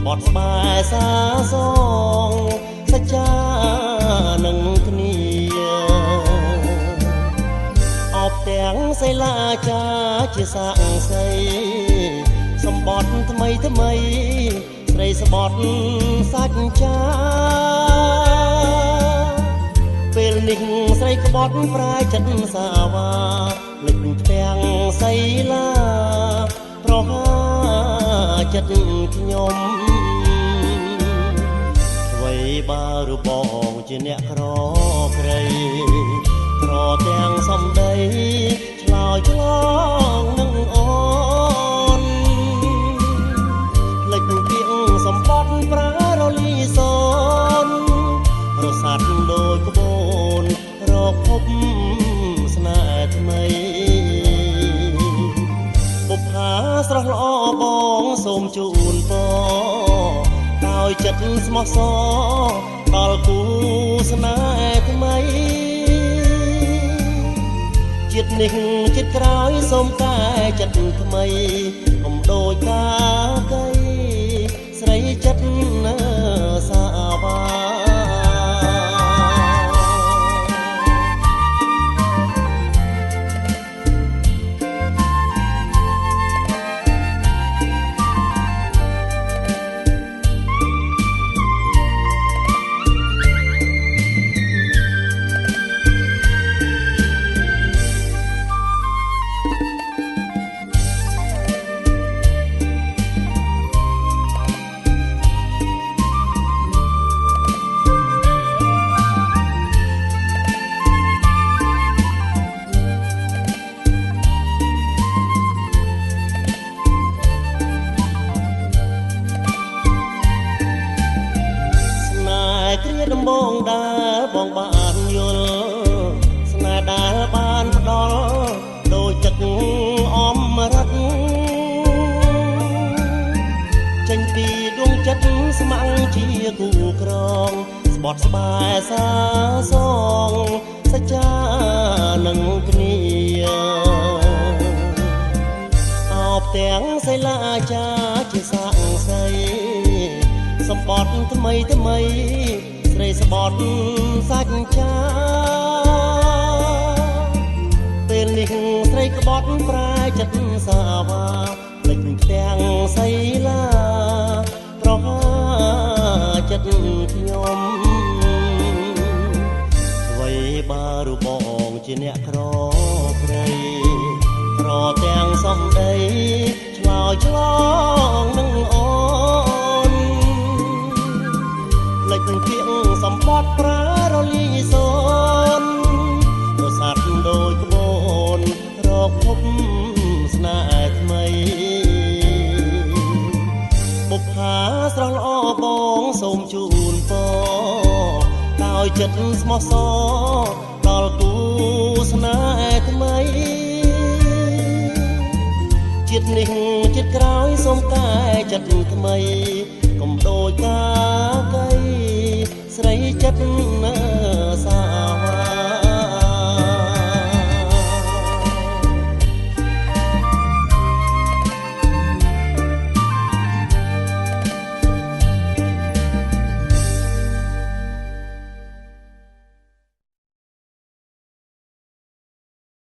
បត់ស្បែសាសងសច្ចានឹងគ្នាអបទាំងសិលាចាជាសាក់សីសម្បត្តិថ្មីថ្មីស្រីស្បត់សាច់ចាពេលនេះស្រីក្បត់ប្រាយចិត្តសាវាលិចផ្ទាំងសីលាប្រហាចិត្តខ្ញុំអ្វីបើរបងជាអ្នកក្រក្រៃក្រទាំងសំដីឆ្លើយឆ្លងនឹងអូនលិចពីងសម្បត្តិប្រារលីសូនរសាត់ដូចក្បូនរកភពស្នេហ៍ថ្មីបុប្ផាស្រស់ល្អបងសូមជូនពរដោយចិត្តស្មោះសរដល់គូស្នេហ៍ថ្មីជាតិនេះជាតិក្រោយសូមកែចិត្តថ្មីកុំដូចកាកៃស្រីចិត្តសាវាគ្រាដំបងដើរបងបានយល់ស្នេហ៍ដែលបានផ្ដល់ដូចទឹកអមរិតចេញពីដួងចិត្តស្ម័គ្រជាគូក្រងស្បត់ស្បែសាសងសច្ចានឹងគ្នាអបទាំងសិលាចាជាសាក់សីសម្បត្តិថ្មីថ្មីស្រីស្បត់សាច់ចាពេលនេះស្រីក្បត់ប្រាយចិត្តសាវាលិចទាំងសីលាប្រហាចិត្តខ្ញុំអ្វីបើរបងជាអ្នកក្រក្រៃក្រទាំងសំដីឆ្លើយឆ្លងនឹងអូនលិចពីងសម្បត្តិប្រារលីសូនរសាត់ដូចក្បូនរកភពស្នេហ៍ថ្មីបុប្ផាស្រស់ល្អបងសូមជូនពរដោយចិត្តស្មោះសរដល់គូស្នេហ៍ថ្មីជាតិនេះជាតិក្រោយសូមកែចិត្តថ្មីកុំដូចកា